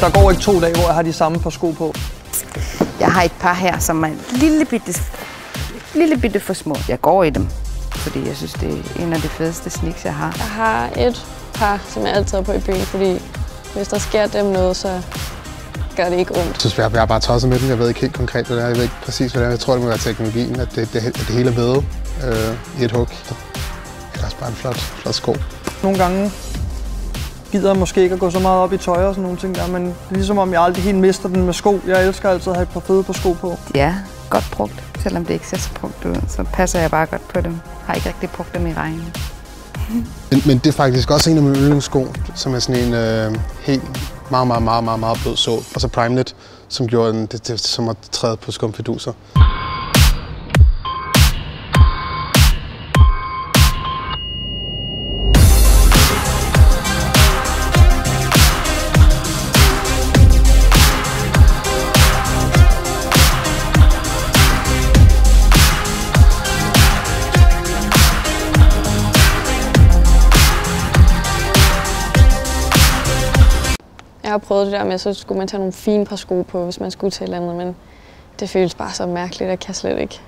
Der går ikke 2 dage, hvor jeg har de samme par sko på. Jeg har et par her, som er lille bitte for små. Jeg går i dem, fordi jeg synes, det er en af de fedeste sneaks, jeg har. Jeg har et par, som jeg altid har på i byen, fordi hvis der sker dem noget, så gør det ikke ondt. Jeg synes, jeg er bare tosset med den. Jeg ved ikke helt konkret, hvad det er. Jeg ved ikke præcis, hvad det er. Jeg tror, det må være teknologien, at det hele er vævet i et hug. Det er også bare en flot sko. Nogle gange gider jeg måske ikke at gå så meget op i tøj og sådan nogle ting der, men ligesom om jeg aldrig helt mister den med sko. Jeg elsker altid at have et par fede par sko på. Ja, godt brugt. Selvom det ikke ser så brugt ud, så passer jeg bare godt på dem. Har ikke rigtig brugt dem i regnen. Men det er faktisk også en af mine yndlingssko, som er sådan en helt meget blød sål. Og så Primeknit, som gjorde den, det som at træde på skumfiduser. Jeg har prøvet det der med, så skulle man tage nogle fine par sko på, hvis man skulle til et eller andet, men det føles bare så mærkeligt, at jeg kan slet ikke.